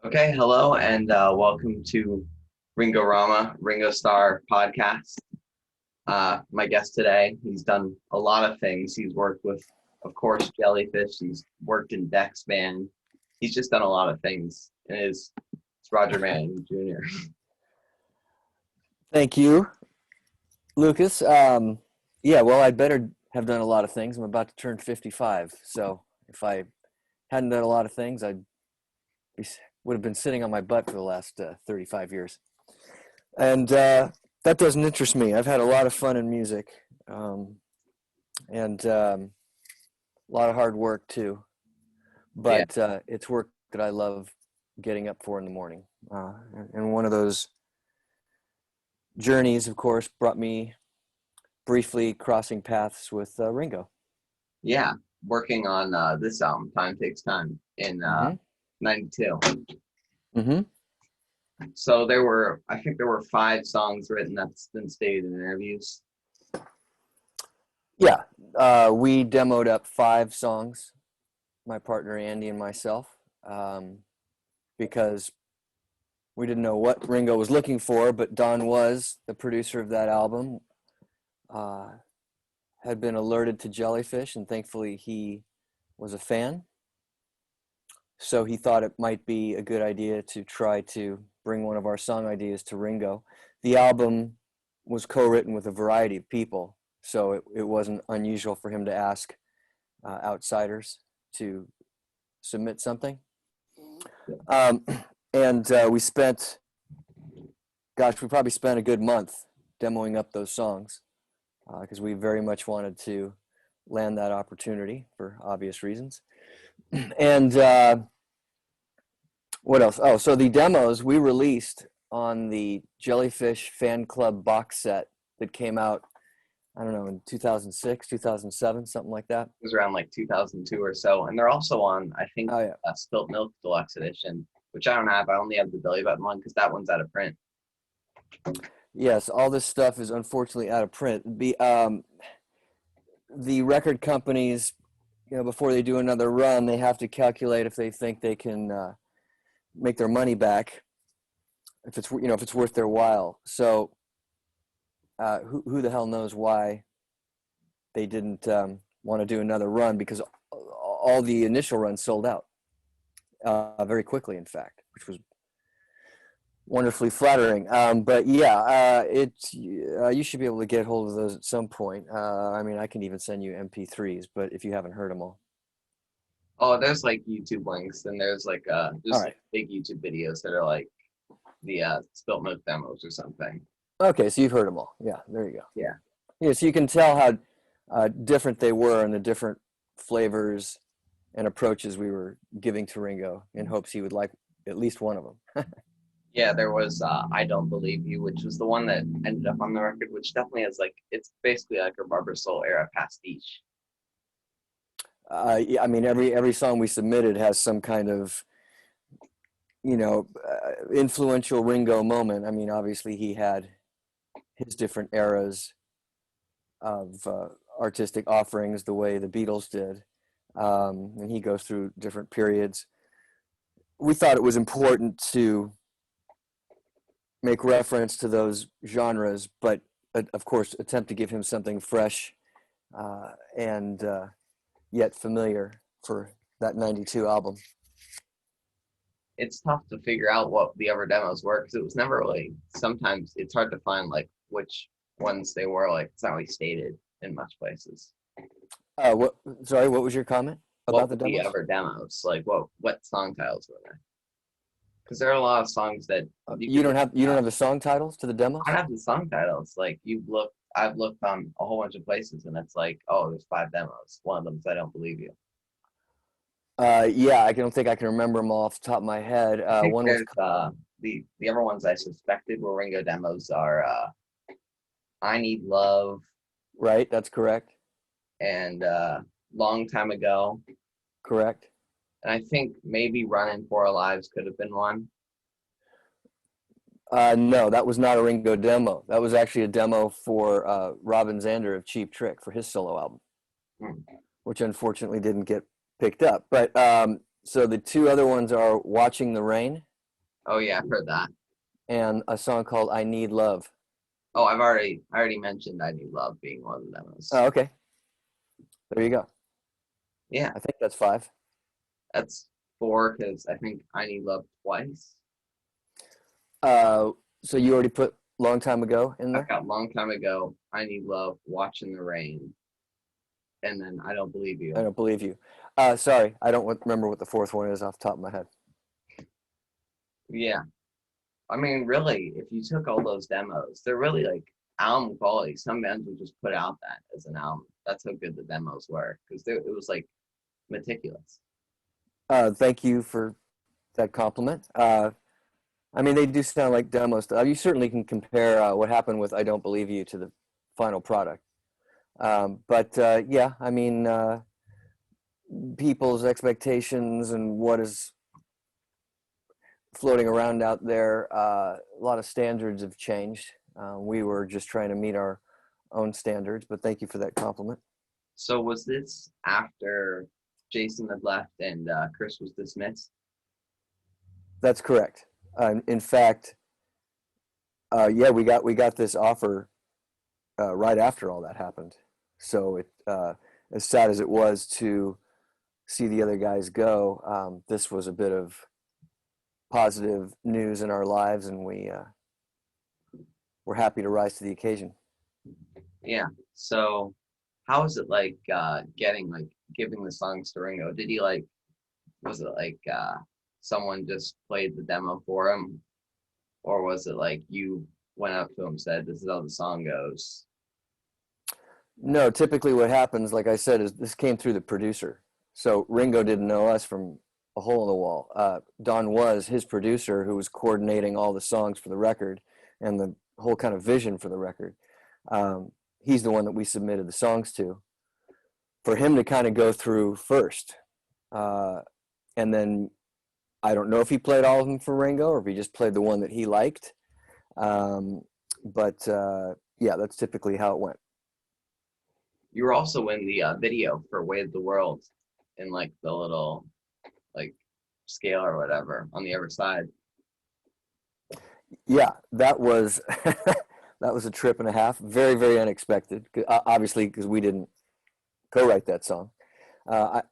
Okay, hello and welcome to Ringo Rama, Ringo Star podcast. My guest today, he's done a lot of things. He's worked with, of course, Jellyfish. He's worked in Dex Band. He's just done a lot of things. And it's Roger Manning Jr. Thank you, Lucas. Yeah, well, I'd better have done a lot of things. I'm about to turn 55, so if I hadn't done a lot of things, be, would have been sitting on my butt for the last 35 years. And that doesn't interest me. I've had a lot of fun in music, and a lot of hard work too. Yeah, But it's work that I love getting up for in the morning. And one of those journeys, of course, brought me briefly crossing paths with Ringo. yeah. Working on this album, Time Takes Time, in Mm-hmm. '92. Mm-hmm. So I think there were 5 songs written that's been stated in interviews. Yeah, we demoed up 5 songs, my partner Andy and myself, because we didn't know what Ringo was looking for, but Don was the producer of that album, uh, had been alerted to Jellyfish, and thankfully he was a fan. So he thought it might be a good idea to try to bring one of our song ideas to Ringo. The album was co-written with a variety of people, so it wasn't unusual for him to ask outsiders to submit something. Um, and we probably spent a good month demoing up those songs because we very much wanted to land that opportunity for obvious reasons. And what else? Oh, so the demos we released on the Jellyfish Fan Club box set that came out, I don't know, in 2006, 2007, something like that. It was around like 2002 or so, and they're also on, I think, Oh, yeah. Spilt Milk Deluxe Edition, which I don't have. I only have the Billy Button one because that one's out of print. Yes, all this stuff is unfortunately out of print. The record companies, before they do another run, they have to calculate if they think they can make their money back, if it's worth their while. So who the hell knows why they didn't want to do another run, because all the initial runs sold out very quickly, in fact, which was wonderfully flattering. But yeah, you should be able to get hold of those at some point. I mean, I can even send you MP3s, but if you haven't heard them all. Oh, there's like YouTube links, and there's like All just right. like big YouTube videos that are like the Spilt Milk demos or something. Okay, so you've heard them all. Yeah, there you go. Yeah, Yeah, so you can tell how different they were and the different flavors and approaches we were giving to Ringo in hopes he would like at least one of them. yeah. There was I Don't Believe You, which was the one that ended up on the record, which definitely has like it's basically like a Rubber Soul era pastiche. Yeah, I mean, every song we submitted has some kind of influential Ringo moment. I mean, obviously he had his different eras of artistic offerings, the way the Beatles did, and he goes through different periods. We thought it was important to make reference to those genres, but of course attempt to give him something fresh and yet familiar for that 92 album. It's tough to figure out what the other demos were because it was never really. Sometimes it's hard to find like which ones they were. Like it's not really stated in much places. What? Sorry, what was your comment What about the were the demos? other demos? Like what song titles were there? Because there are a lot of songs that you You could. don't have the song titles to the I demos? have the song titles. Like I've looked on a whole bunch of places, and it's like, oh, there's 5 demos. One of them's I Don't Believe You. Yeah, I don't think I can remember them all off the top of my head. I think One was there's the other ones I suspected were Ringo demos are I Need Love right. That's correct. and Long Time Ago. Correct. And I think maybe Running for Our Lives could have been one. No, that was not a Ringo demo. That was actually a demo for Robin Zander of Cheap Trick for his solo album, Hmm. which unfortunately didn't get picked up. But so the two other ones are Watching the Rain Oh yeah, I've heard that. and a song called I Need Love. Oh, I already mentioned I Need Love being one of the demos. Oh, okay. There you go. Yeah, I think that's five. that's four because I think I Need Love twice. Uh, so you already put Long Time Ago in I've there? got Long Time Ago, I Need Love, Watching the Rain, and then I Don't Believe I You. don't believe you. Sorry, I don't remember what the fourth one is off the top of my head. Yeah, I mean, really, if you took all those demos, they're really like album quality. Some bands would just put out that as an album. That's how good the demos were because it was like meticulous. Thank you for that compliment. I mean, they do sound like demos. You certainly can compare what happened with I Don't Believe You to the final product. But yeah, I mean, people's expectations and what is floating around out there, a lot of standards have changed. We were just trying to meet our own standards, but thank you for that compliment. So was this after Jason had left and Chris was dismissed? That's correct. In fact, yeah, we got this offer right after all that happened. So it, as sad as it was to see the other guys go, this was a bit of positive news in our lives, and we're happy to rise to the occasion. Yeah. So how was it like getting like giving the songs to Ringo? Did he like was it like someone just played the demo for him, or was it like you went up to him and said, "This is how the song goes"? No, typically what happens, like I said, is this came through the producer. So Ringo didn't know us from a hole in the wall. Don was his producer who was coordinating all the songs for the record and the whole kind of vision for the record. He's the one that we submitted the songs to for him to kind of go through first. And then I don't know if he played all of them for Ringo or if he just played the one that he liked. But yeah, that's typically how it went. You were also in the video for "Way of the World" in like the little like scale or whatever on the other side. Yeah, that was that was a trip and a half. Very, very unexpected. Obviously, because we didn't co-write that song. Uh,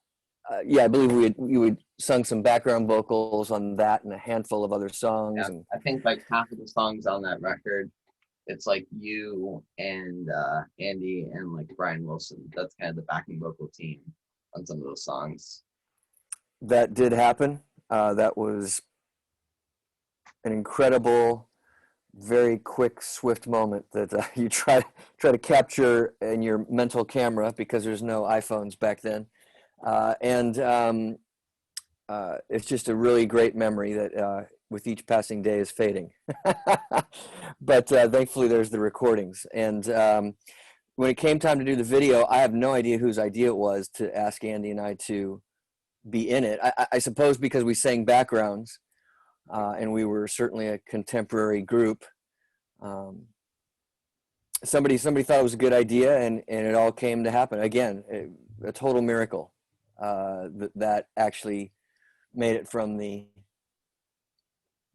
yeah, I believe we would sung some background vocals on that and a handful of other songs. Yeah, And I think like half of the songs on that record, it's like you and Andy and like Brian Wilson. That's kind of the backing vocal team on some of those songs. that did happen. That was an incredible, very quick, swift moment that you try to capture in your mental camera because there's no iPhones back then. And it's just a really great memory that with each passing day is fading. But thankfully, there's the recordings. And when it came time to do the video, I have no idea whose idea it was to ask Andy and I to be in it. I suppose because we sang backgrounds and we were certainly a contemporary group. Um, somebody thought it was a good idea, and it all came to happen. Again, a total miracle that actually made it from the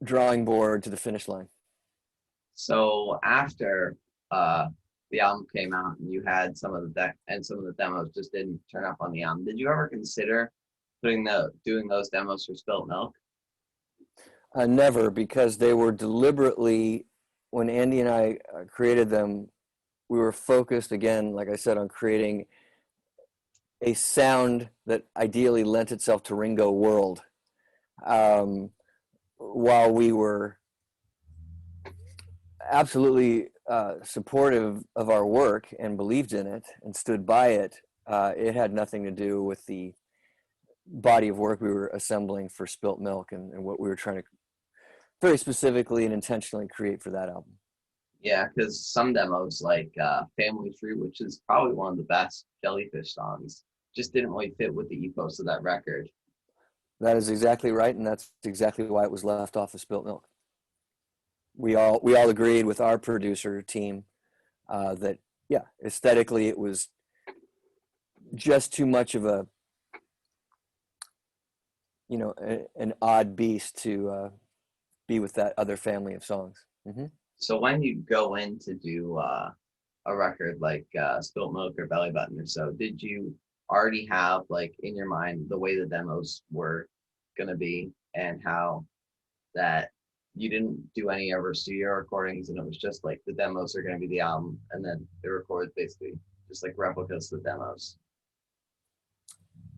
drawing board to the finish line. So after uh, the album came out and you had some of the deck and some of the demos just didn't turn up on the album, did you ever consider doing those demos for Spilt Milk? Never, because they were deliberately, when Andy and I created them, we were focused again, like I said, on creating a sound that ideally lent itself to Ringo World. While we were absolutely supportive of our work and believed in it and stood by it, it had nothing to do with the body of work we were assembling for Spilt Milk and what we were trying to very specifically and intentionally create for that album. Yeah, because some demos like Family Tree, which is probably one of the best Jellyfish songs, just didn't really fit with the ethos of that record. That is exactly right, and that's exactly why it was left off of Spilt Milk. We all agreed with our producer team that yeah, aesthetically it was just too much of a an odd beast to be with that other family of songs. So when you go in to do a record like Spilt Milk or Belly Button or so, did you already have like in your mind the way the demos were gonna be and how that you didn't do any ever studio recordings and it was just like the demos are gonna be the album and then they record basically just like replicas of the demos?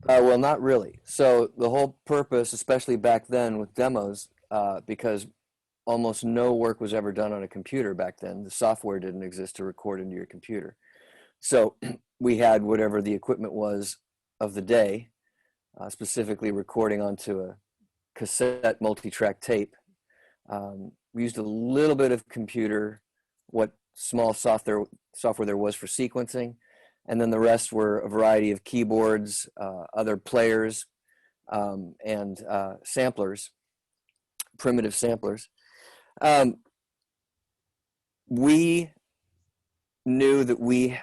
Well, not really. So the whole purpose, especially back then with demos, because almost no work was ever done on a computer back then. The software didn't exist to record into your computer. So we had whatever the equipment was of the day, specifically recording onto a cassette multi-track tape. We used a little bit of computer, what small software there was for sequencing, and then the rest were a variety of keyboards, other players, and samplers, primitive samplers. We knew that we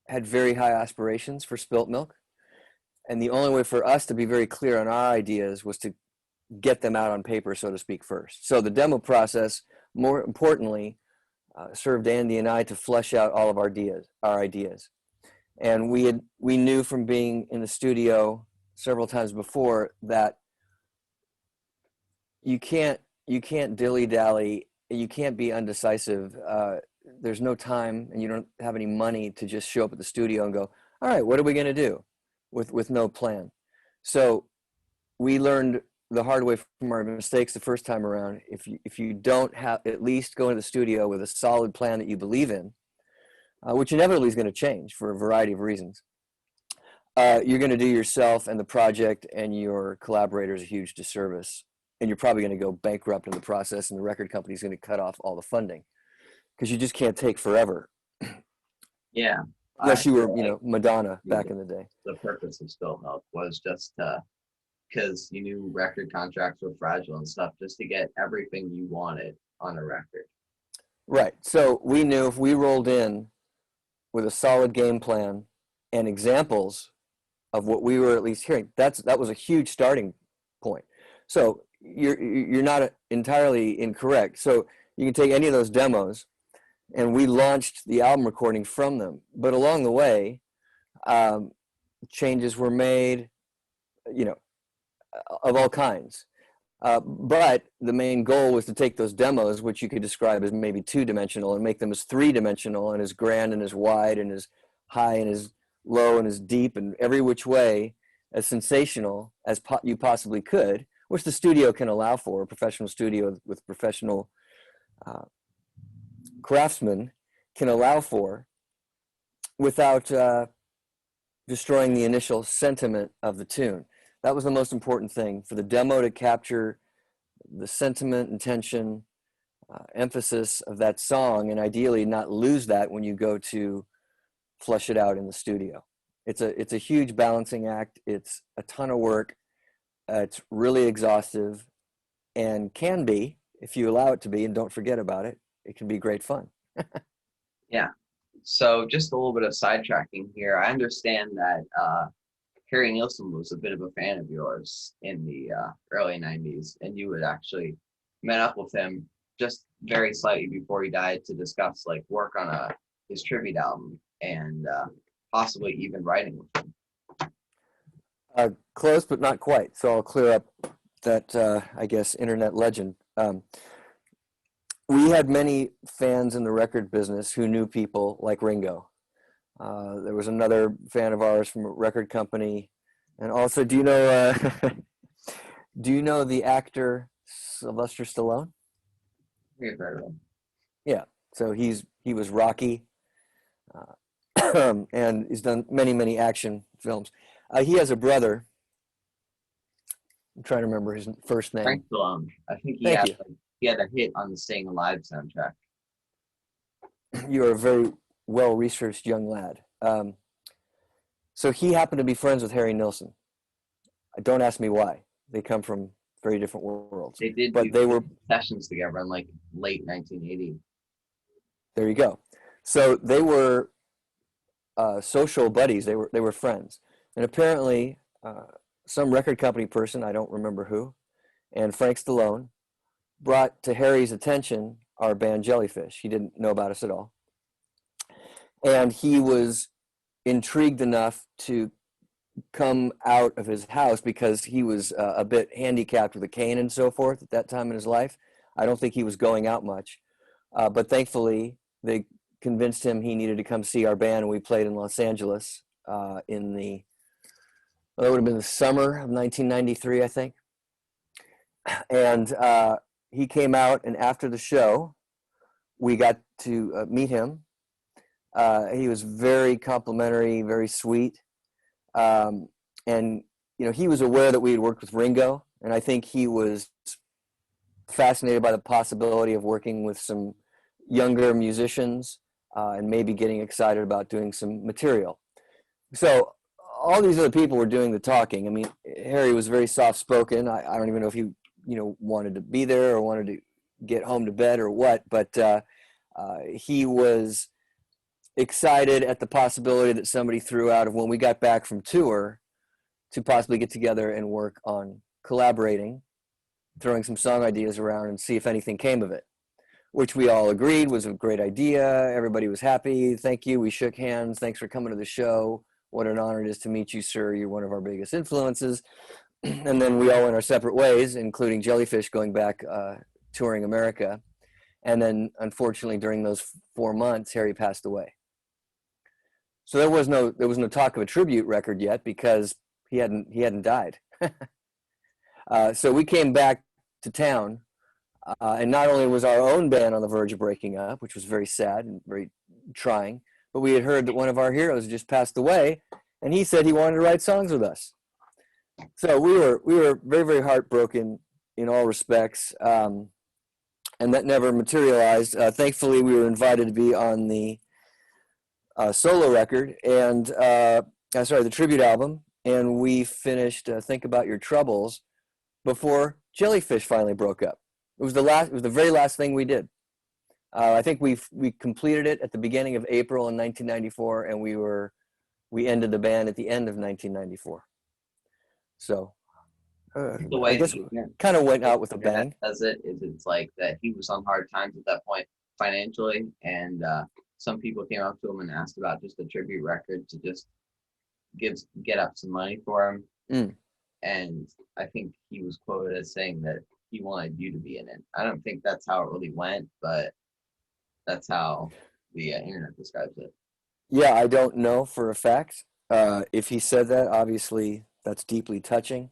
had very high aspirations for Spilt Milk, and the only way for us to be very clear on our ideas was to get them out on paper, so to speak, first. So the demo process, more importantly, served Andy and I to flesh out all of our ideas. And we knew from being in the studio several times before that you can't dilly-dally, you can't be undecisive. There's no time and you don't have any money to just show up at the studio and go, all right, what are we going to do with no plan? So we learned the hard way from our mistakes the first time around. If you don't have at least go into the studio with a solid plan that you believe in, which inevitably is going to change for a variety of reasons, you're going to do yourself and the project and your collaborators a huge disservice. And you're probably going to go bankrupt in the process, and the record company is going to cut off all the funding because you just can't take forever. Yeah. Unless you were, Madonna back in the day. The purpose of Spilt Milk was just because you knew record contracts were fragile and stuff, just to get everything you wanted on a record. Right. So we knew if we rolled in with a solid game plan and examples of what we were at least hearing, that was a huge starting point. So you're not entirely incorrect. So you can take any of those demos, and we launched the album recording from them. But along the way, changes were made, of all kinds. But the main goal was to take those demos, which you could describe as maybe two-dimensional, and make them as three-dimensional and as grand and as wide and as high and as low and as deep and every which way as sensational as you possibly could, which the studio can allow for, a professional studio with professional craftsmen can allow for, without destroying the initial sentiment of the tune. That was the most important thing, for the demo to capture the sentiment, intention, emphasis of that song, and ideally not lose that when you go to flesh it out in the studio. It's a huge balancing act. It's a ton of work. It's really exhaustive, and can be, if you allow it to be and don't forget about it, it can be great fun. Yeah. So just a little bit of sidetracking here. I understand that Harry Nilsson was a bit of a fan of yours in the early 90s, and you had actually met up with him just very slightly before he died to discuss like work on his tribute album and possibly even writing with him. Close, but not quite. So I'll clear up that, I guess, internet legend. We had many fans in the record business who knew people like Ringo. There was another fan of ours from a record company. And also, do you know the actor Sylvester Stallone? We've heard of him. Yeah. So he was Rocky, and he's done many, many action films. He has a brother. I'm trying to remember his first name. Frank Stallone. I think he had a hit on the Staying Alive soundtrack. You are a very well-researched young lad. So he happened to be friends with Harry Nilsson. Don't ask me why. They come from very different worlds. They did, but they were sessions together in like late 1980. There you go. So they were social buddies. They were friends, and apparently some record company person, I don't remember who, and Frank Stallone brought to Harry's attention our band Jellyfish. He didn't know about us at all. And he was intrigued enough to come out of his house because he was a bit handicapped with a cane and so forth at that time in his life. I don't think he was going out much. But thankfully, they convinced him he needed to come see our band, and we played in Los Angeles in the, well, it would have been the summer of 1993, I think. And he came out, and after the show, we got to meet him. He was very complimentary, very sweet. And, you know, he was aware that we had worked with Ringo, and I think he was fascinated by the possibility of working with some younger musicians and maybe getting excited about doing some material. So all these other people were doing the talking. I mean, Harry was very soft-spoken. I don't even know if he, you know, wanted to be there or wanted to get home to bed or what, but he was excited at the possibility that somebody threw out of when we got back from tour to possibly get together and work on collaborating, throwing some song ideas around and see if anything came of it, which we all agreed was a great idea. Everybody was happy. Thank you. We shook hands. Thanks for coming to the show. What an honor it is to meet you, sir. You're one of our biggest influences. And then we all went our separate ways, including Jellyfish going back touring America. And then, unfortunately, during those 4 months, Harry passed away. So there was no talk of a tribute record yet because he hadn't died. So we came back to town, and not only was our own band on the verge of breaking up, which was very sad and very trying, but we had heard that one of our heroes just passed away, and he said he wanted to write songs with us. So we were very, very heartbroken in all respects, and that never materialized. Thankfully, we were invited to be on the solo record and the tribute album, and we finished Think About Your Troubles before Jellyfish finally broke up. It was the very last thing we did. I think we completed it at the beginning of April in 1994, and we ended the band at the end of 1994. So The way I guess kind of went out with a bang. It's like that he was on hard times at that point financially, and some people came up to him and asked about just a tribute record to just get up some money for him. And I think he was quoted as saying that he wanted you to be in it. I don't think that's how it really went, but that's how the internet describes it. Yeah, I don't know for a fact. If he said that, obviously that's deeply touching.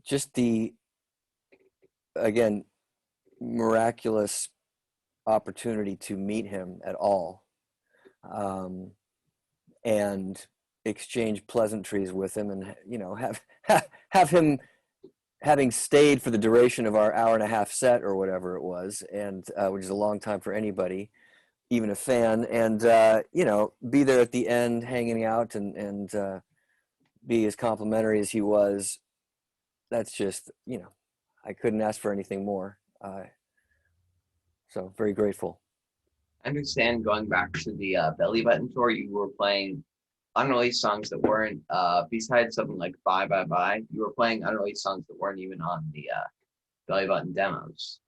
Just the, again, miraculous opportunity to meet him at all, and exchange pleasantries with him, and you know, have him having stayed for the duration of our hour-and-a-half set or whatever it was, and which is a long time for anybody, even a fan, and you know, be there at the end, hanging out, and be as complimentary as he was. That's just, you know, I couldn't ask for anything more. So very grateful. I understand going back to the Belly Button tour, you were playing unreleased songs that weren't, besides something like Bye Bye Bye, you were playing unreleased songs that weren't even on the Belly Button demos.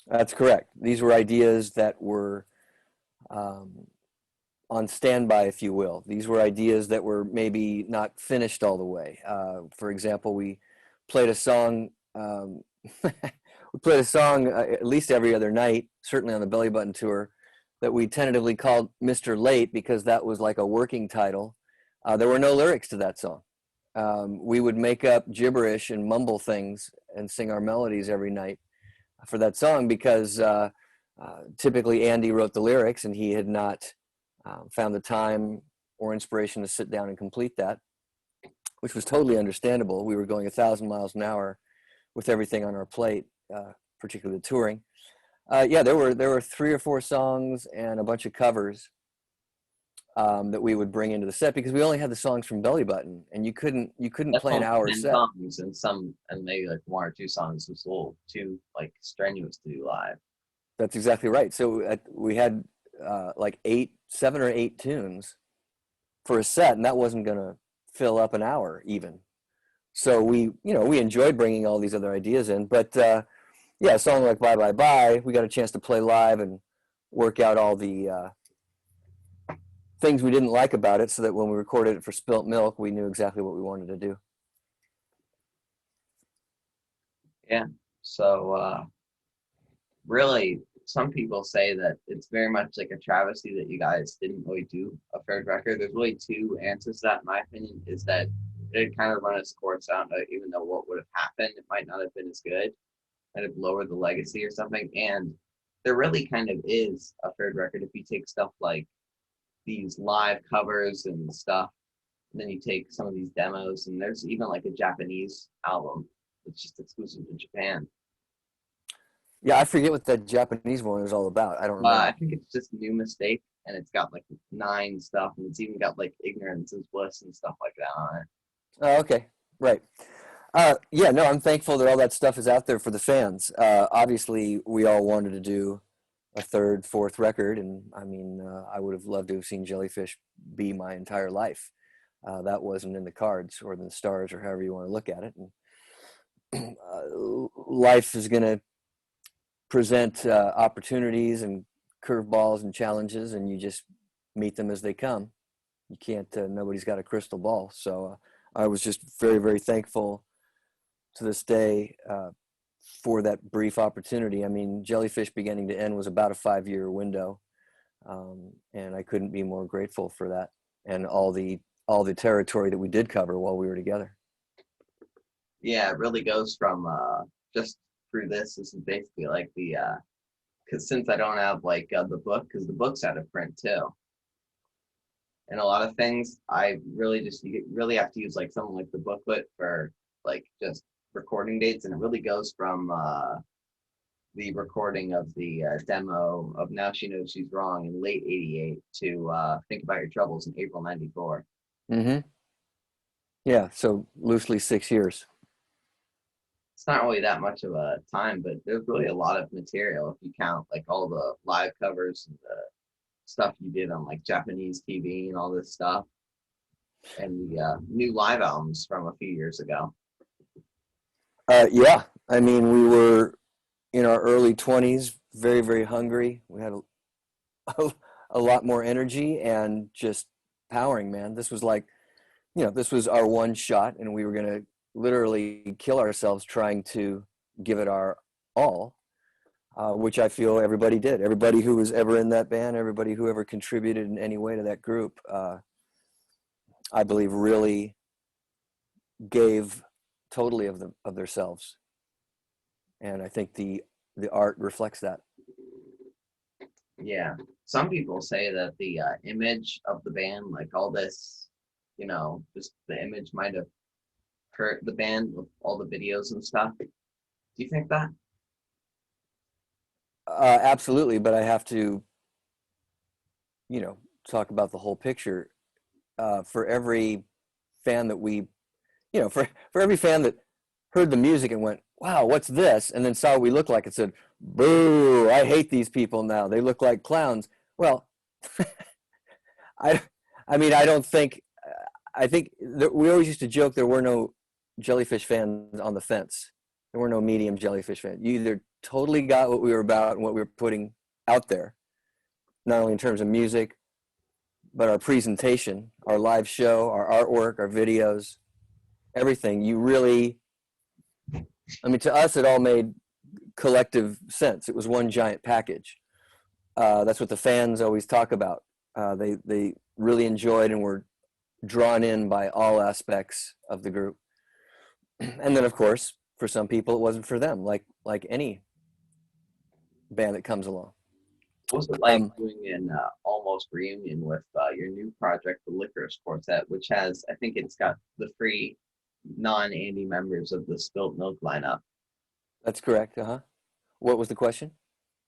That's correct. These were ideas that were on standby, if you will. These were ideas that were maybe not finished all the way. For example, we played a song, at least every other night, certainly on the Belly Button tour, that we tentatively called Mr. Late because that was like a working title. There were no lyrics to that song. We would make up gibberish and mumble things and sing our melodies every night for that song because typically Andy wrote the lyrics and he had not found the time or inspiration to sit down and complete that, which was totally understandable. We were going 1,000 miles an hour with everything on our plate, particularly the touring. Yeah, there were 3 or 4 songs and a bunch of covers that we would bring into the set because we only had the songs from Belly Button, and you couldn't play an hour set. Songs and maybe like 1 or 2 songs was a little too like strenuous to do live. That's exactly right. So we had like 7 or 8 tunes for a set, and that wasn't going to fill up an hour even. So we enjoyed bringing all these other ideas in, but yeah, a song like Bye Bye Bye, we got a chance to play live and work out all the things we didn't like about it, so that when we recorded it for Spilt Milk, we knew exactly what we wanted to do. Yeah. So really, some people say that it's very much like a travesty that you guys didn't really do a third record. There's really two answers to that, in my opinion, is that it had kind of run its course out, even though what would have happened, it might not have been as good, kind of lowered the legacy or something. And there really kind of is a third record if you take stuff like these live covers and stuff, and then you take some of these demos, and there's even like a Japanese album that's just exclusive to Japan. Yeah, I forget what that Japanese one is all about. I don't I remember. think it's just New Mistake, and it's got like 9 stuff, and it's even got like Ignorance is Bliss and stuff like that on it. Oh, okay, right. Yeah, no, I'm thankful that all that stuff is out there for the fans. Obviously, we all wanted to do a third, fourth record, and I mean, I would have loved to have seen Jellyfish be my entire life. That wasn't in the cards or in the stars or however you want to look at it. And life is going to present opportunities and curveballs and challenges, and you just meet them as they come. You can't. Nobody's got a crystal ball. So I was just very, very thankful to this day for that brief opportunity. I mean, Jellyfish beginning to end was about a 5-year window, and I couldn't be more grateful for that and all the territory that we did cover while we were together. Yeah, it really goes from just through this. This is basically like the because since I don't have like the book, because the book's out of print too, and a lot of things I really just you really have to use like something like the booklet for like just recording dates, and it really goes from the recording of the demo of Now She Knows She's Wrong in late '88 to Think About Your Troubles in April '94. Mm-hmm. Yeah, so loosely 6 years. It's not really that much of a time, but there's really a lot of material if you count like all the live covers and the stuff you did on like Japanese TV and all this stuff, and the new live albums from a few years ago. Yeah, I mean, we were in our early 20s, very, very hungry. We had a lot more energy and just powering, man. This was like, this was our one shot, and we were going to literally kill ourselves trying to give it our all, which I feel everybody did. Everybody who was ever in that band, everybody who ever contributed in any way to that group, I believe really gave totally of themselves. And I think the art reflects that. Yeah, some people say that the image of the band, like all this, just the image might have hurt the band with all the videos and stuff. Do you think that? Absolutely, but I have to, talk about the whole picture. For every fan that for every fan that heard the music and went, "Wow, what's this?" and then saw what we looked like and said, "Boo! I hate these people now. They look like clowns." Well, I mean, I don't think. I think we always used to joke there were no Jellyfish fans on the fence. There were no medium Jellyfish fans. You either totally got what we were about and what we were putting out there, not only in terms of music, but our presentation, our live show, our artwork, our videos, everything. You really, I mean, to us, it all made collective sense. It was one giant package. That's what the fans always talk about. They really enjoyed and were drawn in by all aspects of the group. And then, of course, for some people, it wasn't for them, like any band that comes along. What was it like doing an almost reunion with your new project, the Licorice Quartet, which has, I think it's got the 3 non-Andy members of the Spilt Milk lineup. That's correct. What was the question?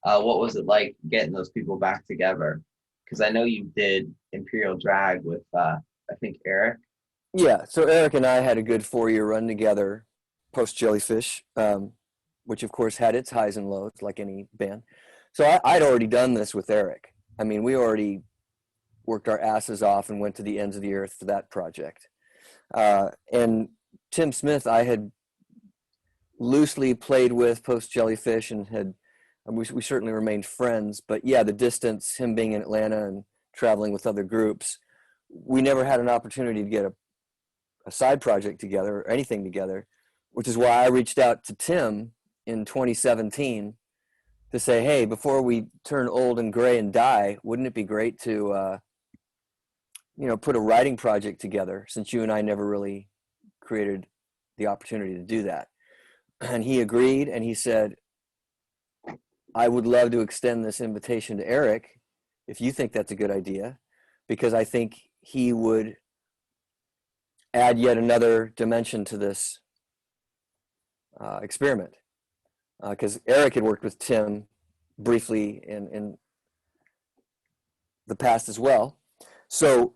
What was it like getting those people back together? Because I know you did Imperial Drag with, I think, Eric. Yeah, so Eric and I had a good 4-year run together post Jellyfish, which of course had its highs and lows like any band. So I'd already done this with Eric. I mean, we already worked our asses off and went to the ends of the earth for that project. And Tim Smith, I had loosely played with post Jellyfish, and we certainly remained friends. But yeah, the distance, him being in Atlanta and traveling with other groups, we never had an opportunity to get a side project together or anything together, which is why I reached out to Tim in 2017 to say, hey, before we turn old and gray and die, wouldn't it be great to, put a writing project together, since you and I never really created the opportunity to do that. And he agreed, and he said, I would love to extend this invitation to Eric if you think that's a good idea, because I think he would add yet another dimension to this experiment. Because Eric had worked with Tim briefly in the past as well. So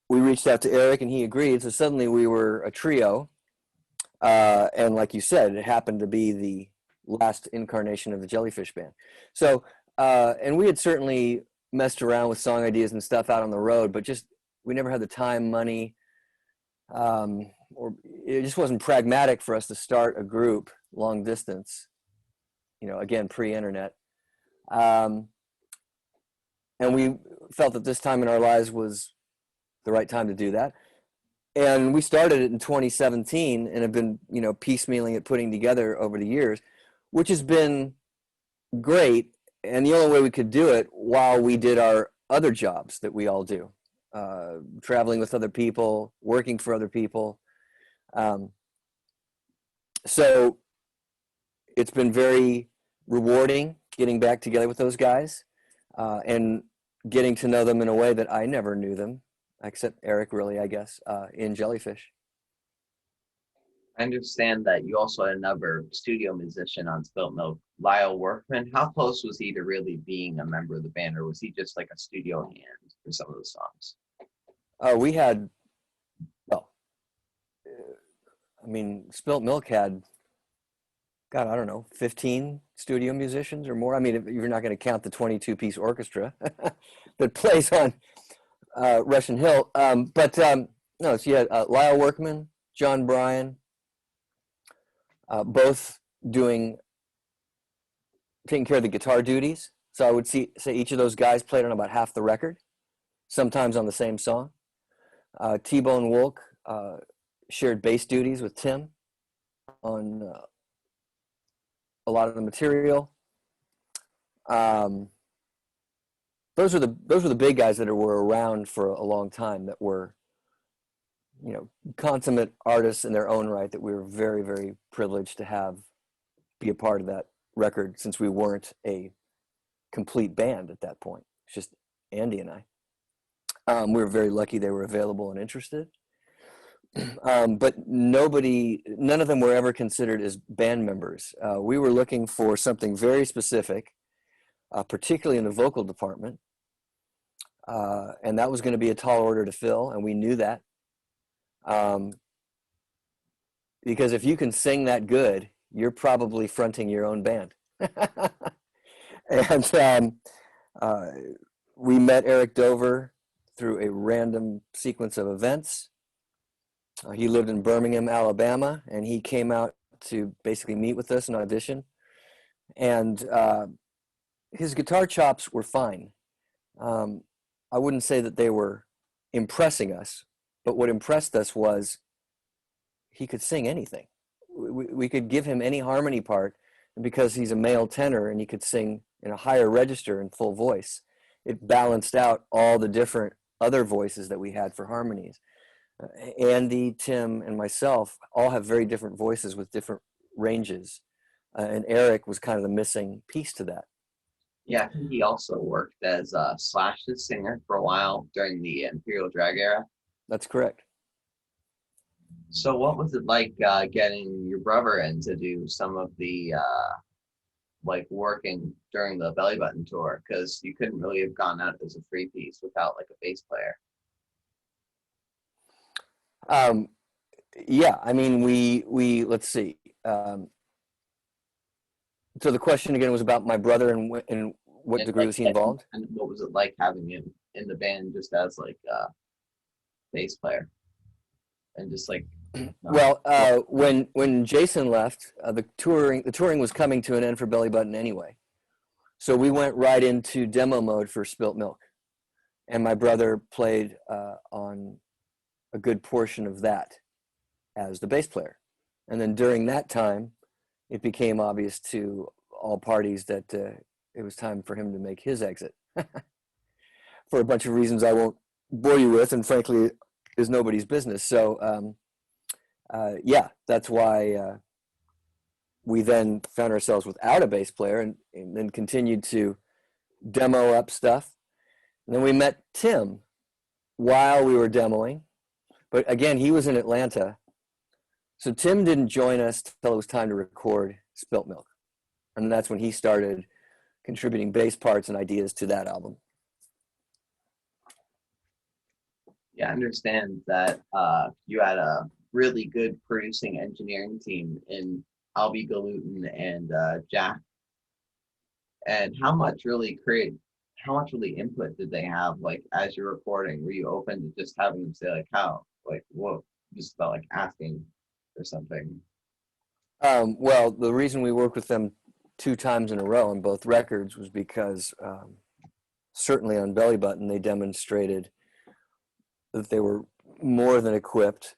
we reached out to Eric, and he agreed. So suddenly we were a trio. And like you said, it happened to be the last incarnation of the Jellyfish Band. So, and we had certainly messed around with song ideas and stuff out on the road, but just we never had the time, money, or it just wasn't pragmatic for us to start a group long distance, again, pre-internet. And we felt that this time in our lives was the right time to do that. And we started it in 2017 and have been, piecemealing it, putting together over the years, which has been great. And the only way we could do it while we did our other jobs that we all do, traveling with other people, working for other people. So it's been very rewarding getting back together with those guys and getting to know them in a way that I never knew them, except Eric, really, I guess, in Jellyfish. I understand that you also had another studio musician on Spilt Milk, Lyle Workman. How close was he to really being a member of the band, or was he just like a studio hand for some of the songs? We had, Spilt Milk had, God, I don't know, 15 studio musicians or more. I mean, if you're not going to count the 22-piece orchestra that plays on Russian Hill. No, so you had Lyle Workman, John Bryan, both taking care of the guitar duties. So I would say each of those guys played on about half the record, sometimes on the same song. T-Bone Wolk shared bass duties with Tim on a lot of the material. Those were the big guys that were around for a long time, that were, consummate artists in their own right, that we were very, very privileged to be a part of that record, since we weren't a complete band at that point. It's just Andy and I. We were very lucky they were available and interested. But none of them were ever considered as band members. We were looking for something very specific, particularly in the vocal department. And that was going to be a tall order to fill, and we knew that. Because if you can sing that good, you're probably fronting your own band. And we met Eric Dover through a random sequence of events. He lived in Birmingham, Alabama, and he came out to basically meet with us and audition. And his guitar chops were fine. I wouldn't say that they were impressing us, but what impressed us was he could sing anything. We could give him any harmony part, and because he's a male tenor and he could sing in a higher register in full voice, it balanced out all the different other voices that we had for harmonies. Andy, Tim, and myself all have very different voices with different ranges, and Eric was kind of the missing piece to that. Yeah, I think he also worked as Slash's singer for a while during the Imperial Drag era. That's correct. So what was it like getting your brother in to do some of the working during the Belly Button tour? Because you couldn't really have gone out as a free piece without like a bass player. Yeah, I mean, we let's see. So the question again was about my brother and what degree was he involved? And what was it like having him in the band just as like a bass player? And just like Well, when Jason left, the touring was coming to an end for Belly Button anyway. So we went right into demo mode for Spilt Milk, and my brother played on a good portion of that as the bass player. And then during that time, it became obvious to all parties that it was time for him to make his exit for a bunch of reasons I won't bore you with, and frankly, is nobody's business. So yeah, that's why we then found ourselves without a bass player, and then continued to demo up stuff. And then we met Tim while we were demoing, but again, he was in Atlanta. So Tim didn't join us till it was time to record Spilt Milk. And that's when he started contributing bass parts and ideas to that album. Yeah, I understand that you had a really good producing engineering team in Albie Galutin and Jack. And how much really input did they have, like, as you're recording? Were you open to just having them say, like, how, like, what, just about like asking or something? Well, the reason we worked with them 2 times in a row on both records was because certainly on Belly Button, they demonstrated that they were more than equipped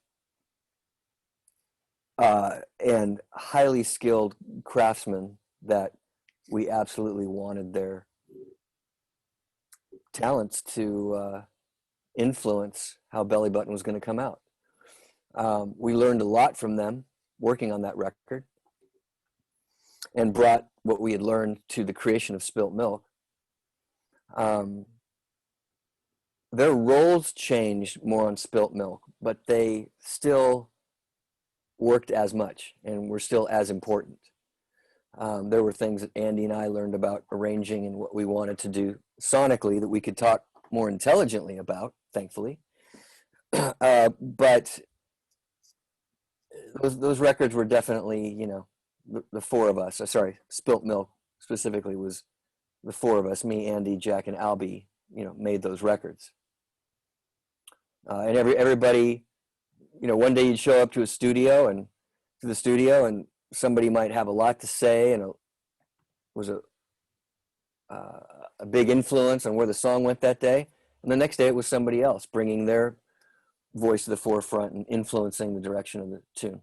and highly skilled craftsmen that we absolutely wanted their talents to influence how Belly Button was going to come out. We learned a lot from them working on that record, and brought what we had learned to the creation of Spilt Milk. Their roles changed more on Spilt Milk, but they still worked as much and were still as important. There were things that Andy and I learned about arranging and what we wanted to do sonically that we could talk more intelligently about, thankfully. But those records were definitely, you know, the 4 of us. Sorry, Spilt Milk specifically was the 4 of us, me, Andy, Jack, and Albie, you know, made those records. And everybody, you know, one day you'd show up to the studio and somebody might have a lot to say, and it was a big influence on where the song went that day. And the next day it was somebody else bringing their voice to the forefront and influencing the direction of the tune.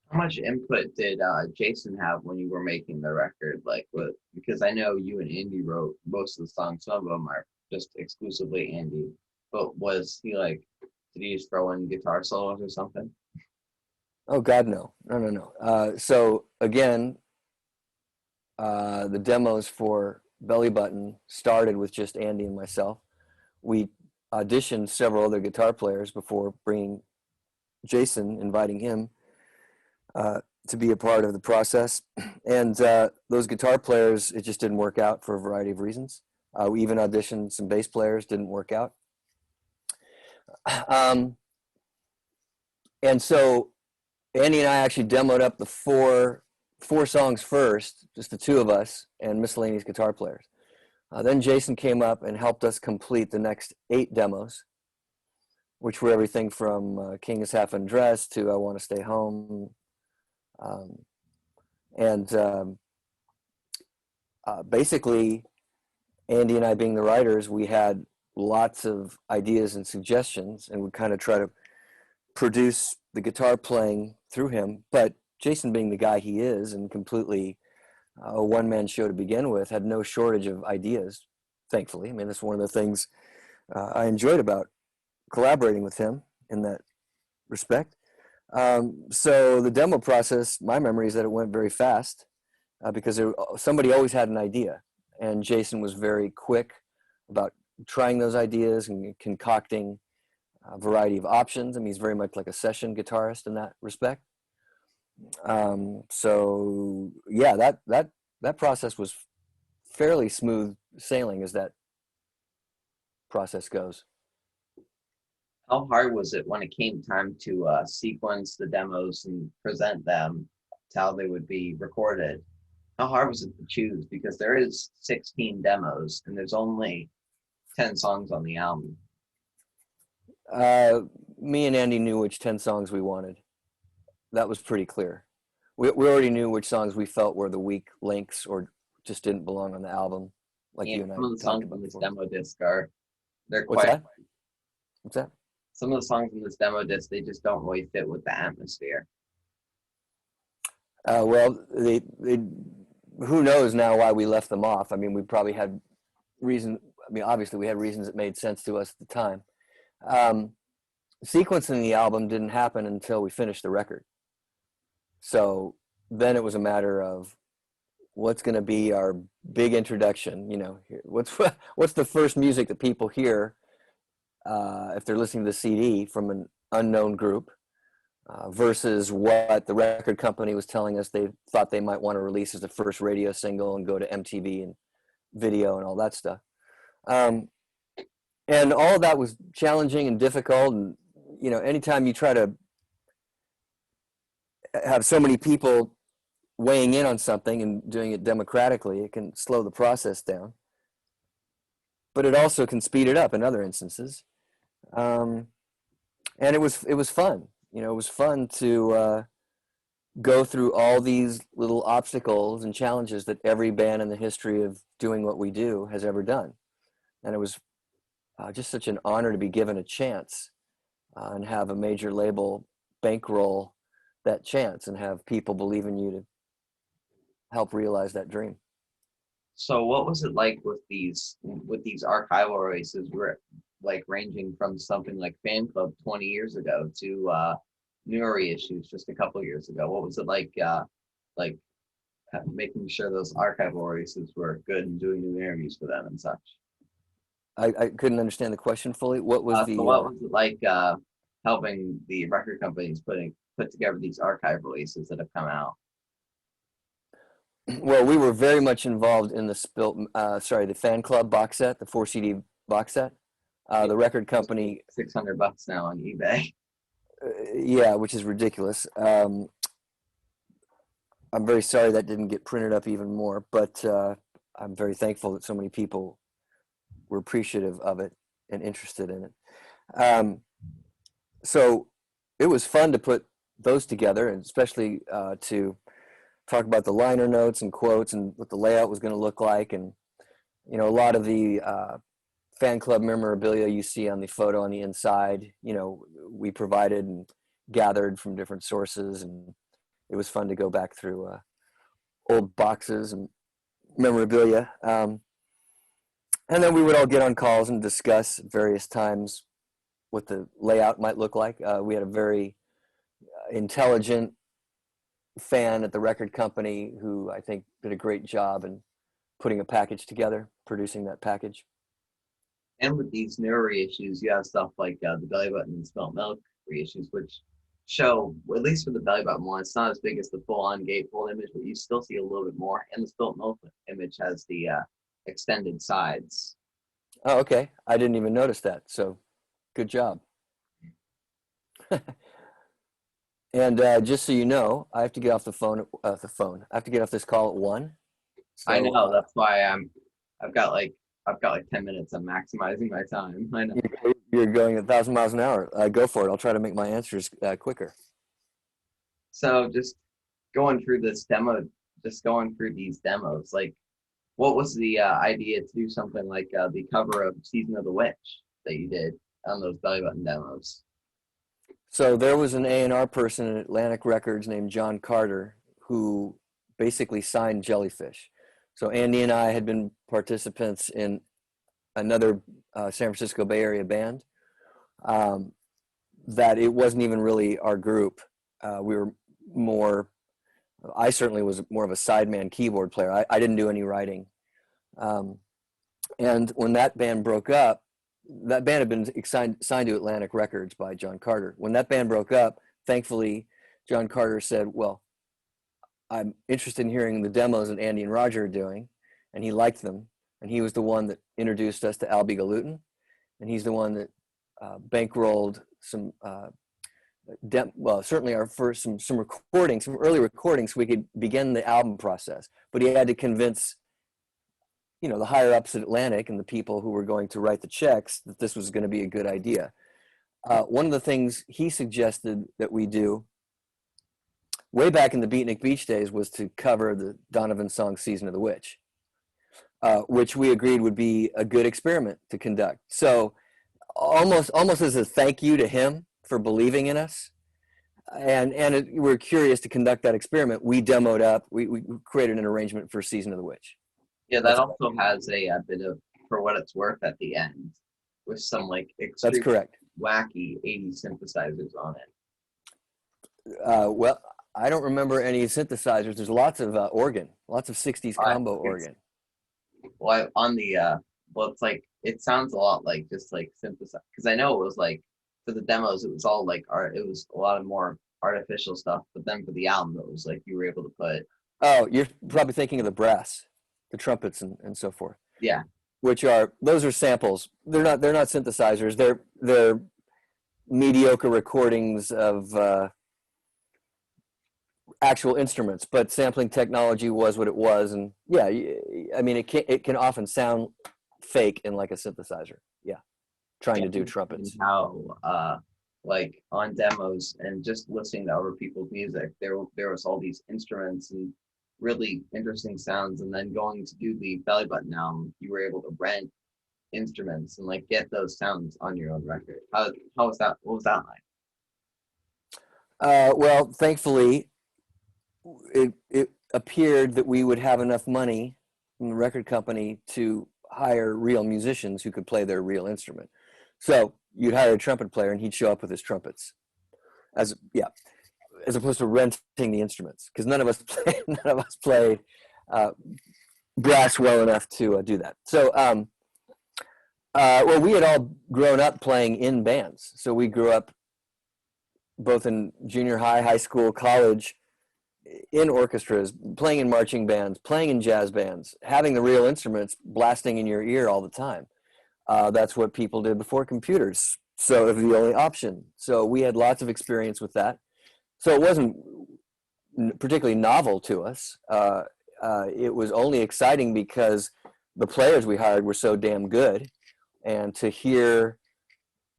How much input did Jason have when you were making the record? Like, what? Because I know you and Andy wrote most of the songs. Some of them are just exclusively Andy. But was he like, did he just throw in guitar solos or something? Oh God, no. So again, the demos for Belly Button started with just Andy and myself. We auditioned several other guitar players before bringing Jason, inviting him to be a part of the process. And those guitar players, it just didn't work out for a variety of reasons. We even auditioned some bass players, didn't work out. And so Andy and I actually demoed up the four songs first, just the 2 of us and miscellaneous guitar players. Then Jason came up and helped us complete the next 8 demos, which were everything from King is Half Undressed to I Want to Stay Home. Basically, Andy and I being the writers, we had lots of ideas and suggestions, and would kind of try to produce the guitar playing through him. But Jason, being the guy he is and completely a one-man show to begin with, had no shortage of ideas, thankfully. I mean, that's one of the things I enjoyed about collaborating with him in that respect. So the demo process, my memory is that it went very fast because somebody always had an idea, and Jason was very quick about trying those ideas and concocting a variety of options. I mean, he's very much like a session guitarist in that respect. So yeah, that process was fairly smooth sailing as that process goes. How hard was it when it came time to sequence the demos and present them to how they would be recorded? How hard was it to choose? Because there is 16 demos and there's only 10 songs on the album. me and Andy knew which 10 songs we wanted. That was pretty clear. We already knew which songs we felt were the weak links or just didn't belong on the album, like And you and I some of the talked songs about in this before. demo disc they're What's quite. that? What's that? Some of the songs in this demo disc, they just don't really fit with the atmosphere. Well, who knows now why we left them off? I mean, we probably had reason. I mean, obviously we had reasons that made sense to us at the time. Sequencing the album didn't happen until we finished the record. So then it was a matter of what's going to be our big introduction. You know, what's the first music that people hear if they're listening to the CD from an unknown group versus what the record company was telling us they thought they might want to release as the first radio single and go to MTV and video and all that stuff. And all of that was challenging and difficult. And, you know, anytime you try to have so many people weighing in on something and doing it democratically, it can slow the process down. But it also can speed it up in other instances. And it was fun. You know, it was fun to go through all these little obstacles and challenges that every band in the history of doing what we do has ever done. And it was just such an honor to be given a chance and have a major label bankroll that chance and have people believe in you to help realize that dream. So what was it like with these archival releases? Were like ranging from something like Fan Club 20 years ago to newer reissues just a couple of years ago? What was it like making sure those archival releases were good and doing new interviews for them and such? I couldn't understand the question fully. What was So what was it like helping the record companies put together these archive releases that have come out? Well, we were very much involved in the Fan Club box set, the 4 CD box set. The record company, $600 now on eBay. Yeah, which is ridiculous. I'm very sorry that didn't get printed up even more, but I'm very thankful that so many people were appreciative of it and interested in it. So it was fun to put those together, and especially to talk about the liner notes and quotes and what the layout was going to look like. And, you know, a lot of the Fan Club memorabilia you see on the photo on the inside, you know, we provided and gathered from different sources. And it was fun to go back through old boxes and memorabilia. And then we would all get on calls and discuss at various times what the layout might look like. We had a very intelligent fan at the record company who I think did a great job in putting a package together, producing that package. And with these newer reissues, you have stuff like the Belly Button and Spilt Milk reissues, which show, at least for the Belly Button one, it's not as big as the full-on gatefold image, but you still see a little bit more. And the Spilt Milk image has the extended sides. Oh, okay. I didn't even notice that. So good job. And just so you know, I have to get off the phone. I have to get off this call at 1. So, I know, that's why I've got like 10 minutes. I'm maximizing my time. I know. You're going 1,000 miles an hour. Go for it. I'll try to make my answers quicker. So just going through these demos, like what was the idea to do something like the cover of Season of the Witch that you did on those Belly Button demos? So there was an A&R person at Atlantic Records named John Carter who basically signed Jellyfish. So Andy and I had been participants in another San Francisco Bay Area band that it wasn't even really our group. I certainly was more of a sideman keyboard player. I didn't do any writing. And when that band broke up, that band had been signed to Atlantic Records by John Carter. When that band broke up, thankfully, John Carter said, well, I'm interested in hearing the demos that Andy and Roger are doing. And he liked them. And he was the one that introduced us to Albie Galutin. And he's the one that bankrolled some, certainly our first, some recordings, some early recordings, so we could begin the album process. But he had to convince, you know, the higher ups at Atlantic and the people who were going to write the checks that this was going to be a good idea. one of the things he suggested that we do way back in the Beatnik Beach days was to cover the Donovan song Season of the Witch, which we agreed would be a good experiment to conduct. So almost as a thank you to him for believing in us, and we're curious to conduct that experiment, we demoed up, we created an arrangement for Season of the Witch. Yeah, that also has a bit of For What It's Worth at the end with some like That's extreme correct. wacky 80s synthesizers on it. Well, I don't remember any synthesizers. There's lots of organ, lots of 60s combo organ. Well, on the it's like it sounds a lot like just like synthesizer, because I know it was like for the demos it was all like art. It was a lot of more artificial stuff, but then for the album it was like you were able to put. Oh, you're probably thinking of the brass, the trumpets, and so forth. Yeah. Those are samples. They're not synthesizers. They're mediocre recordings of actual instruments, but sampling technology was what it was, and yeah, I mean it can often sound fake in like a synthesizer. Yeah, trying to do trumpets. How like on demos and just listening to other people's music, there was all these instruments and really interesting sounds, and then going to do the Belly Button album, you were able to rent instruments and like get those sounds on your own record. How was that? What was that like? Well, thankfully, it appeared that we would have enough money from the record company to hire real musicians who could play their real instrument. So you'd hire a trumpet player and he'd show up with his trumpets, as opposed to renting the instruments, because none of us play brass well enough to do that. So well, we had all grown up playing in bands, so we grew up both in junior high, high school, college, in orchestras, playing in marching bands, playing in jazz bands, having the real instruments blasting in your ear all the time. That's what people did before computers. So it was the only option. So we had lots of experience with that. So it wasn't particularly novel to us. It was only exciting because the players we hired were so damn good. And to hear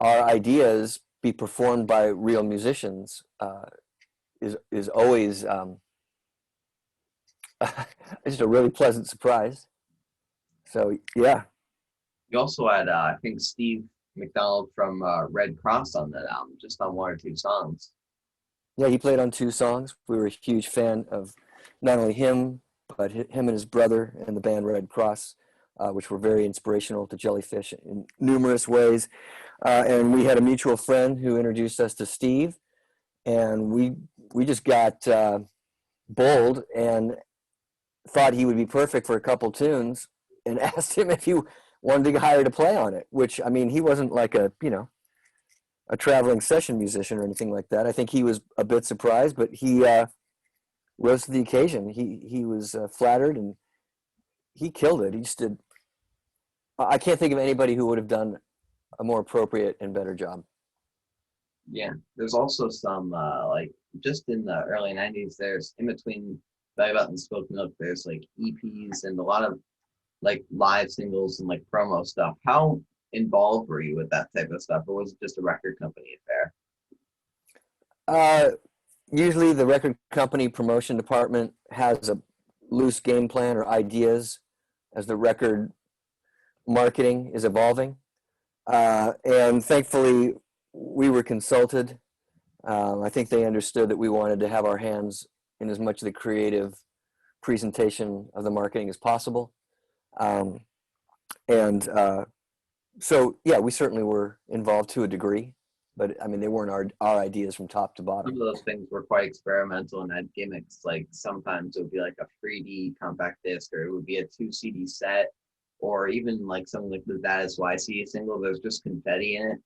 our ideas be performed by real musicians is always just a really pleasant surprise. So yeah. You also had I think Steve McDonald from Red Cross on that album, just on one or two songs. Yeah, he played on 2 songs. We were a huge fan of not only him, but him and his brother and the band Red Cross, which were very inspirational to Jellyfish in numerous ways. And we had a mutual friend who introduced us to Steve, and we just got bold and thought he would be perfect for a couple tunes, and asked him if he wanted to get hired to play on it. Which, I mean, he wasn't like a traveling session musician or anything like that. I think he was a bit surprised, but he rose to the occasion. He was flattered, and he killed it. He just did. I can't think of anybody who would have done a more appropriate and better job. Yeah, there's also some like just in the early 90s, there's in between Belly Button and Spoke Milk, there's like EPs and a lot of like live singles and like promo stuff. How involved were you with that type of stuff, or was it just a record company affair? Usually the record company promotion department has a loose game plan or ideas as the record marketing is evolving. And thankfully we were consulted. I think they understood that we wanted to have our hands in as much of the creative presentation of the marketing as possible. So yeah, we certainly were involved to a degree, but I mean, they weren't our ideas from top to bottom. Some of those things were quite experimental and had gimmicks. Like sometimes it would be like a 3D compact disc, or it would be a 2 CD set, or even like something like the That Is YC single. There's just confetti in it.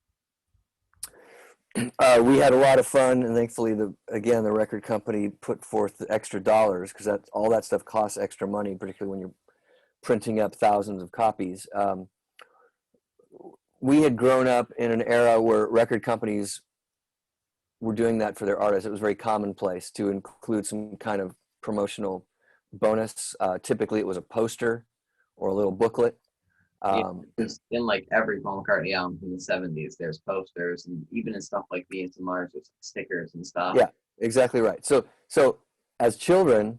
We had a lot of fun, and thankfully, the record company put forth the extra dollars, because all that stuff costs extra money, particularly when you're printing up thousands of copies. We had grown up in an era where record companies were doing that for their artists. It was very commonplace to include some kind of promotional bonus. Typically, it was a poster or a little booklet. Yeah, just in like every Paul McCartney album from the '70s, there's posters, and even in stuff like Venus and Mars, there's stickers and stuff. Yeah, exactly right. So as children,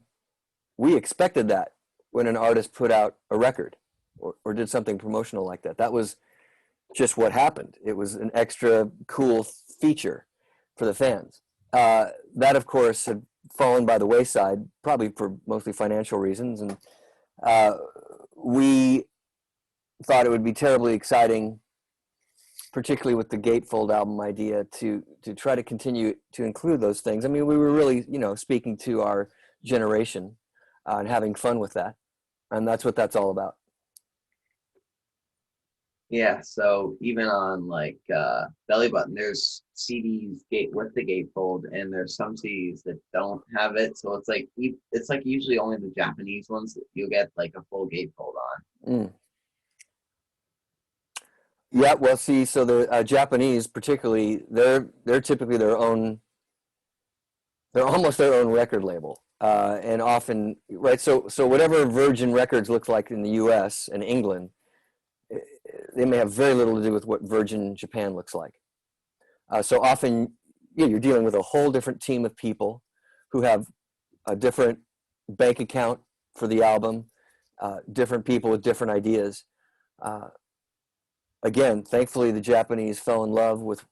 we expected that when an artist put out a record or did something promotional like that. That was just what happened. It was an extra cool feature for the fans. That, of course, had fallen by the wayside, probably for mostly financial reasons. And we thought it would be terribly exciting, particularly with the Gatefold album idea, to try to continue to include those things. I mean, we were really, speaking to our generation and having fun with that. And that's what that's all about. Yeah, so even on like Belly Button, there's CDs with the gatefold, and there's some CDs that don't have it. So it's like usually only the Japanese ones that you'll get like a full gatefold on. Mm. Yeah, well, see, so the Japanese, particularly, they're typically their own. They're almost their own record label, and often, right. So whatever Virgin Records looks like in the U.S. and England, they may have very little to do with what Virgin Japan looks like. So often, you're dealing with a whole different team of people who have a different bank account for the album, different people with different ideas. Again, thankfully, the Japanese fell in love with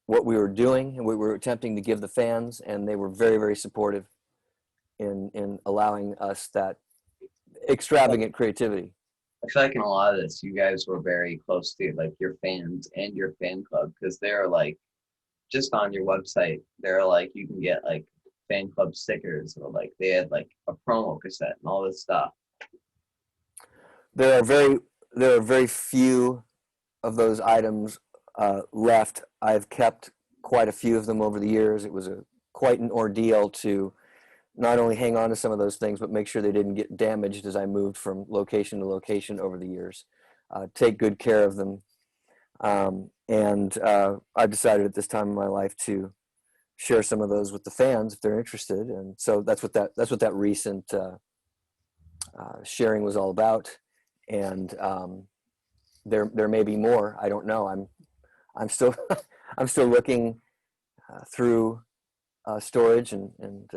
what we were doing and what we were attempting to give the fans, and they were very, very supportive in allowing us that extravagant creativity. I feel like in a lot of this, you guys were very close to like your fans and your fan club, because they're like just on your website. They're like you can get like fan club stickers, or like they had like a promo cassette and all this stuff. There are very few of those items left. I've kept quite a few of them over the years. It was quite an ordeal to not only hang on to some of those things, but make sure they didn't get damaged as I moved from location to location over the years. Take good care of them. And I've decided at this time in my life to share some of those with the fans if they're interested. And so that's what that recent sharing was all about. And there may be more. I don't know. I'm still I'm still looking through storage and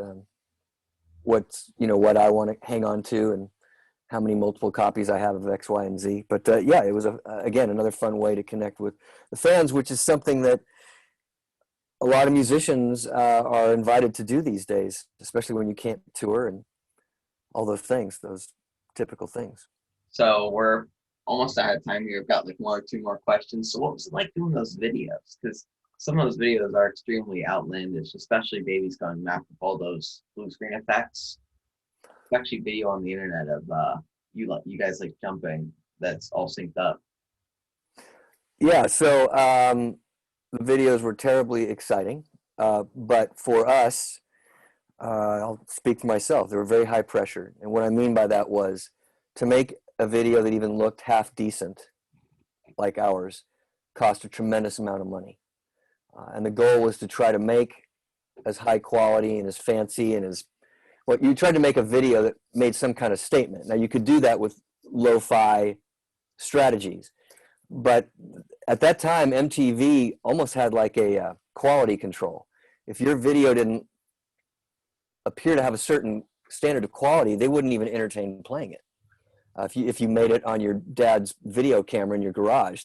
what I want to hang on to and how many multiple copies I have of X, Y, and Z. But yeah, it was again another fun way to connect with the fans, which is something that a lot of musicians are invited to do these days, especially when you can't tour and all those things, those typical things. So we're almost out of time here. I've got like one or two more questions. So what was it like doing those videos? Because some of those videos are extremely outlandish, especially Babies Going Back with all those blue screen effects. There's actually video on the internet of you guys like jumping that's all synced up. Yeah, so the videos were terribly exciting, but for us, I'll speak for myself, they were very high pressure. And what I mean by that was to make a video that even looked half decent, like ours, cost a tremendous amount of money. And the goal was to try to make as high quality and as fancy and you tried to make a video that made some kind of statement. Now you could do that with lo-fi strategies, but at that time, MTV almost had like a quality control. If your video didn't appear to have a certain standard of quality, they wouldn't even entertain playing it. If you made it on your dad's video camera in your garage,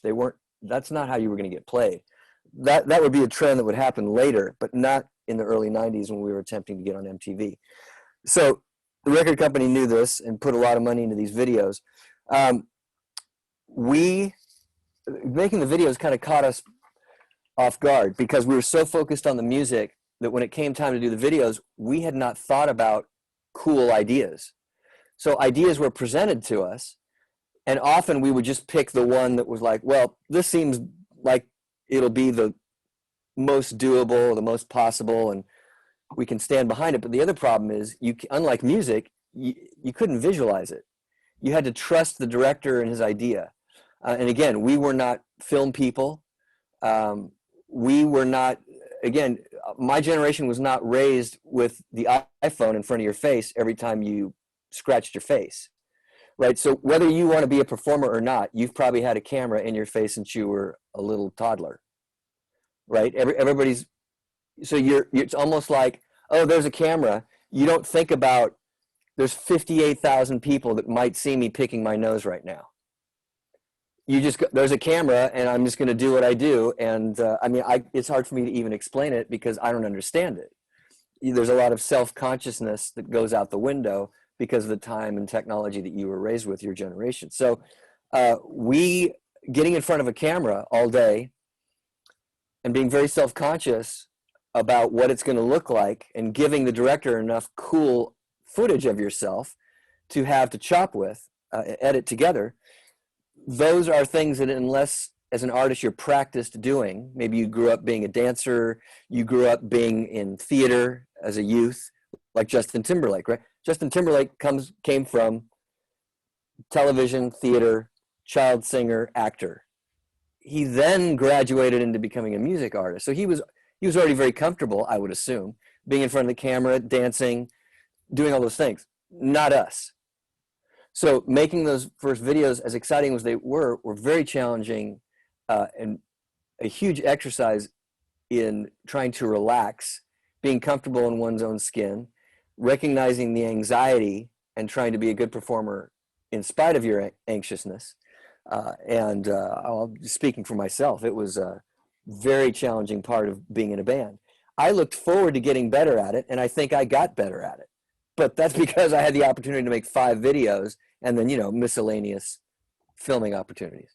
that's not how you were going to get played. That would be a trend that would happen later, but not in the early 90s when we were attempting to get on MTV. So the record company knew this and put a lot of money into these videos. Making the videos kind of caught us off guard because we were so focused on the music that when it came time to do the videos, we had not thought about cool ideas. So ideas were presented to us, and often we would just pick the one that was like, well, this seems like it'll be the most doable, the most possible, and we can stand behind it. But the other problem is, unlike music, you couldn't visualize it. You had to trust the director and his idea. And again, we were not film people. We were not, again, my generation was not raised with the iPhone in front of your face every time you scratched your face. right? So whether you want to be a performer or not, you've probably had a camera in your face since you were a little toddler, right? Everybody's, so it's almost like, oh, there's a camera. You don't think about there's 58,000 people that might see me picking my nose right now. You just go, there's a camera and I'm just going to do what I do. And I mean, it's hard for me to even explain it because I don't understand it. There's a lot of self-consciousness that goes out the window because of the time and technology that you were raised with, your generation. So we getting in front of a camera all day and being very self-conscious about what it's going to look like and giving the director enough cool footage of yourself to have to chop with, edit together. Those are things that unless as an artist you're practiced doing, maybe you grew up being a dancer, you grew up being in theater as a youth, like Justin Timberlake, right? Justin Timberlake came from television, theater, child singer, actor. He then graduated into becoming a music artist. So he was already very comfortable, I would assume, being in front of the camera, dancing, doing all those things. Not us. So making those first videos, as exciting as they were very challenging and a huge exercise in trying to relax, being comfortable in one's own skin, recognizing the anxiety and trying to be a good performer in spite of your anxiousness. Speaking for myself, it was a very challenging part of being in a band. I looked forward to getting better at it, and I think I got better at it. But that's because I had the opportunity to make 5 videos and then, miscellaneous filming opportunities.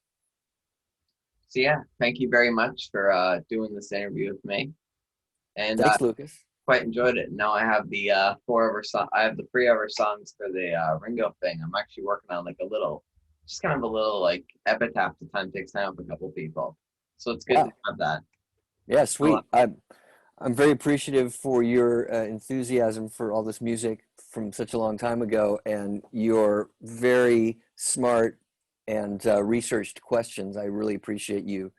So yeah, thank you very much for doing this interview with me. And Thanks, Lucas. quite enjoyed it. Now I have the 3 of our songs for the Ringo thing. I'm actually working on like a little like epitaph to Time Takes Time with a couple people. So it's good to have that. Yeah, sweet. I'm very appreciative for your enthusiasm for all this music from such a long time ago, and your very smart and researched questions. I really appreciate you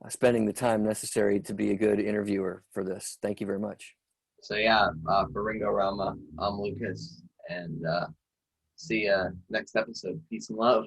spending the time necessary to be a good interviewer for this. Thank you very much. So yeah, for Ringo Rama, I'm Lucas, and see you next episode. Peace and love.